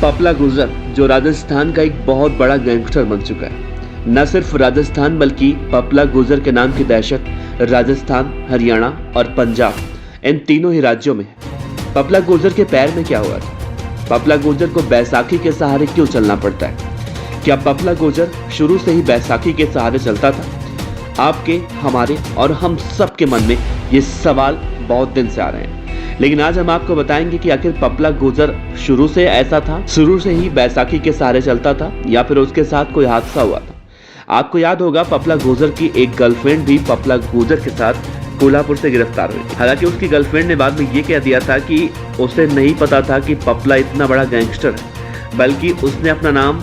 पपला गुर्जर जो राजस्थान का एक बहुत बड़ा गैंगस्टर बन चुका है। न सिर्फ राजस्थान बल्कि पपला गुर्जर के नाम की दहशत राजस्थान, हरियाणा और पंजाब इन तीनों ही राज्यों में है। पपला गुर्जर के पैर में क्या हुआ था? पपला गुर्जर को बैसाखी के सहारे क्यों चलना पड़ता है? क्या पपला गुर्जर शुरू से ही बैसाखी के सहारे चलता था? आपके, हमारे और हम सब के मन में ये सवाल बहुत दिन से आ रहे हैं, लेकिन आज हम आपको बताएंगे कि आखिर पपला गुर्जर शुरू से ऐसा था, शुरू से ही बैसाखी के सहारे चलता था, या फिर उसके साथ कोई हादसा हुआ था। आपको याद होगा पपला गुर्जर की एक गर्लफ्रेंड भी पपला गुर्जर के साथ कोल्हापुर से गिरफ्तार हुई थी। हालांकि उसकी गर्लफ्रेंड ने बाद में ये कह दिया था कि उसे नहीं पता था कि पपला इतना बड़ा गैंगस्टर है, बल्कि उसने अपना नाम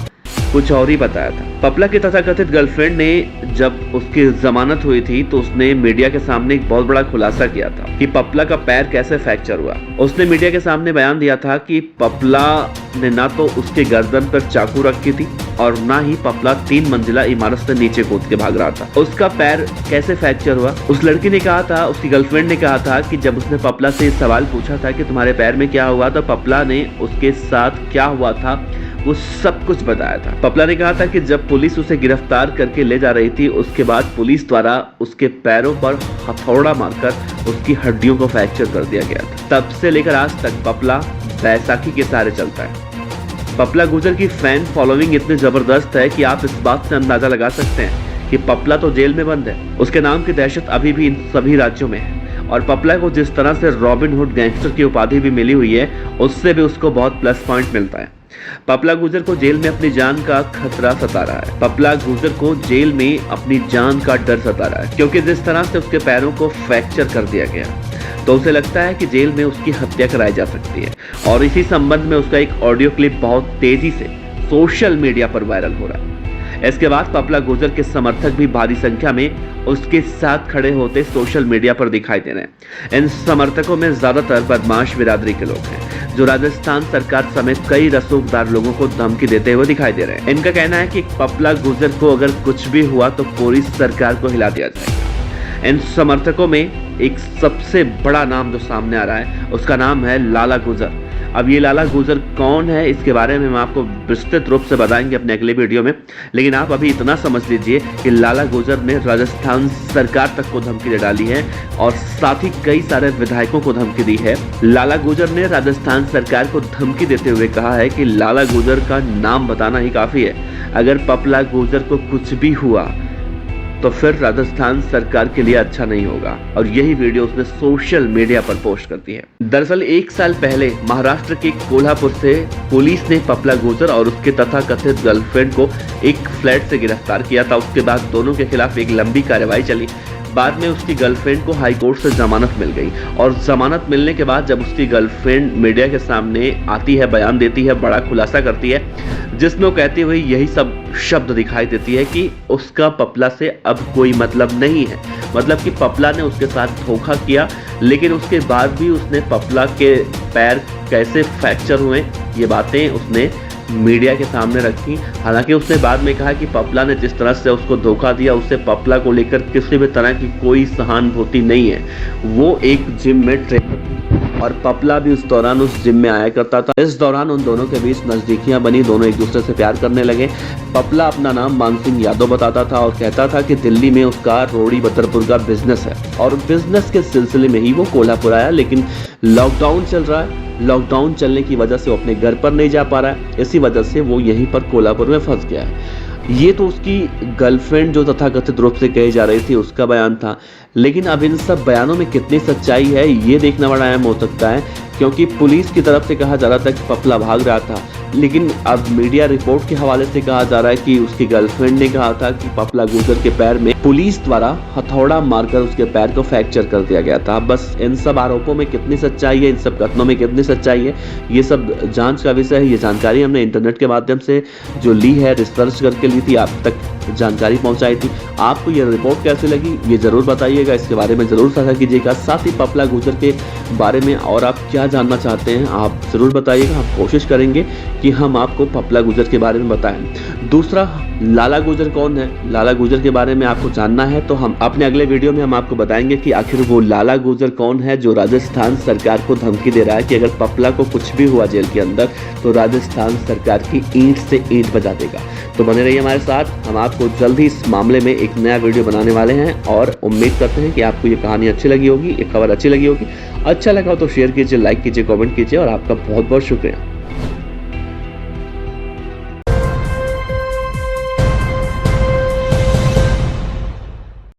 कुछ और ही बताया था। पपला की तथाकथित गर्लफ्रेंड ने जब उसकी जमानत हुई थी तो उसने मीडिया के सामने एक बहुत बड़ा खुलासा किया था कि पपला का पैर कैसे फ्रैक्चर हुआ। उसने मीडिया के सामने बयान दिया था कि पपला ने ना तो उसके गर्दन पर चाकू रखी थी और ना ही पपला 3 मंजिला इमारत से नीचे कूद के भाग रहा था। उसका पैर कैसे फ्रैक्चर हुआ? उस लड़की ने कहा था, उसकी गर्लफ्रेंड ने कहा था कि जब उसने पपला से सवाल पूछा था कि तुम्हारे पैर में क्या हुआ, तो पपला ने उसके साथ क्या हुआ था वो सब कुछ बताया था। पपला ने कहा था कि जब पुलिस उसे गिरफ्तार करके ले जा रही थी, उसके बाद पुलिस द्वारा उसके पैरों पर हथौड़ा मारकर उसकी हड्डियों को फ्रैक्चर कर दिया गया था। तब से लेकर आज तक पपला बैसाखी के सहारे चलता है। पपला गुर्जर की फैन फॉलोइंग इतनी जबरदस्त है कि आप इस बात से अंदाजा लगा सकते हैं कि पपला तो जेल में बंद है, उसके नाम की दहशत अभी भी इन सभी राज्यों में है। और पपला को जिस तरह से रॉबिन हुड गैंगस्टर की उपाधि भी मिली हुई है, उससे भी उसको बहुत प्लस पॉइंट मिलता है। पपला गुर्जर को जेल में अपनी जान का खतरा सता रहा है। पपला गुर्जर को जेल में अपनी जान का डर सता रहा है, क्योंकि जिस तरह से उसके पैरों को फ्रैक्चर कर दिया गया, तो उसे लगता है कि जेल में उसकी हत्या कराई जा सकती है। और इसी संबंध में उसका एक ऑडियो क्लिप बहुत तेजी से सोशल मीडिया पर वायरल हो रहा है। इसके बाद पपला गुर्जर के समर्थक भी भारी संख्या में उसके साथ खड़े होते सोशल मीडिया पर दिखाई दे रहे हैं। इन समर्थकों में ज्यादातर बदमाश बिरादरी के लोग हैं, जो राजस्थान सरकार समेत कई रसूखदार लोगों को धमकी देते हुए दिखाई दे रहे हैं। इनका कहना है कि पपला गुर्जर को अगर कुछ भी हुआ तो पूरी सरकार को हिला दिया जाएगा। इन समर्थकों में एक सबसे बड़ा नाम जो सामने आ रहा है, उसका नाम है लाला गुर्जर। अब ये लाला गुर्जर कौन है, इसके बारे में हम आपको विस्तृत रूप से बताएंगे अपने अगले वीडियो में, लेकिन आप अभी इतना समझ लीजिए कि लाला गुर्जर ने राजस्थान सरकार तक को धमकी दे डाली है और साथ ही कई सारे विधायकों को धमकी दी है। लाला गुर्जर ने राजस्थान सरकार को धमकी देते हुए कहा है कि लाला गुर्जर का नाम बताना ही काफी है, अगर पपला गुर्जर को कुछ भी हुआ तो फिर राजस्थान सरकार के लिए अच्छा नहीं होगा। और यही वीडियो उसने सोशल मीडिया पर पोस्ट कर दी है। दरअसल 1 साल पहले महाराष्ट्र के कोल्हापुर से पुलिस ने पपला गुर्जर और उसके तथाकथित गर्लफ्रेंड को एक फ्लैट से गिरफ्तार किया था। उसके बाद दोनों के खिलाफ एक लंबी कार्रवाई चली। बाद में उसकी गर्लफ्रेंड को हाई कोर्ट से जमानत मिल गई और जमानत मिलने के बाद जब उसकी गर्लफ्रेंड मीडिया के सामने आती है, बयान देती है, बड़ा खुलासा करती है, जिसमें वो कहती हुई यही सब शब्द दिखाई देती है कि उसका पपला से अब कोई मतलब नहीं है। मतलब कि पपला ने उसके साथ धोखा किया, लेकिन उसके बाद भी उसने पपला के पैर कैसे फ्रैक्चर हुए ये बातें उसने मीडिया के सामने रखी। हालांकि उसने बाद में कहा कि पपला ने जिस तरह से उसको धोखा दिया, उससे पपला को लेकर किसी भी तरह की कोई सहानुभूति नहीं है। वो एक जिम में ट्रेनर और पपला भी उस दौरान उस जिम में आया करता था। इस दौरान उन दोनों के बीच नजदीकियां बनी, दोनों एक दूसरे से प्यार करने लगे। पपला अपना नाम मानसिंह यादव बताता था और कहता था कि दिल्ली में उसका रोड़ी बतरपुर का बिजनेस है और बिजनेस के सिलसिले में ही वो कोल्हापुर आया। लेकिन लॉकडाउन चल रहा है, लॉकडाउन चलने की वजह से वो अपने घर पर नहीं जा पा रहा है, इसी वजह से वो यहीं पर कोल्हापुर में फंस गया है। ये तो उसकी गर्लफ्रेंड जो तथाकथित रूप से कही जा रही थी उसका बयान था, लेकिन अब इन सब बयानों में कितनी सच्चाई है ये देखना बड़ा अहम हो सकता है, क्योंकि पुलिस की तरफ से कहा जा रहा था कि पपला भाग रहा था, लेकिन अब मीडिया रिपोर्ट के हवाले से कहा जा रहा है कि उसकी गर्लफ्रेंड ने कहा था कि पपला गुर्जर के पैर में पुलिस द्वारा हथौड़ा मारकर उसके पैर को फ्रैक्चर कर दिया गया था। बस इन सब आरोपों में कितनी सच्चाई है, इन सब कथनों में कितनी सच्चाई है, ये सब जांच का विषय है। ये जानकारी हमने इंटरनेट के माध्यम से जो ली है, रिसर्च करके ली थी, आप तक जानकारी पहुंचाई थी। आपको ये रिपोर्ट कैसी लगी ये जरूर बताइएगा, इसके बारे में जरूर साझा कीजिएगा। साथ ही पपला गुर्जर के बारे में और आप क्या क्या जानना चाहते हैं आप ज़रूर बताइएगा। हम कोशिश करेंगे कि हम आपको पपला गुर्जर के बारे में बताएं। दूसरा, लाला गुर्जर कौन है? लाला गुर्जर के बारे में आपको जानना है तो हम अपने अगले वीडियो में हम आपको बताएंगे कि आखिर वो लाला गुर्जर कौन है जो राजस्थान सरकार को धमकी दे रहा है कि अगर पपला को कुछ भी हुआ जेल के अंदर तो राजस्थान सरकार की ईंट से ईंट बजा देगा। तो बने रहिए हमारे साथ, हम आपको जल्द ही इस मामले में एक नया वीडियो बनाने वाले हैं और उम्मीद करते हैं कि आपको ये कहानी अच्छी लगी होगी, ये खबर अच्छी लगी होगी। अच्छा लगा तो शेयर कीजिए, लाइक कीजिए, कमेंट कीजिए और आपका बहुत बहुत शुक्रिया।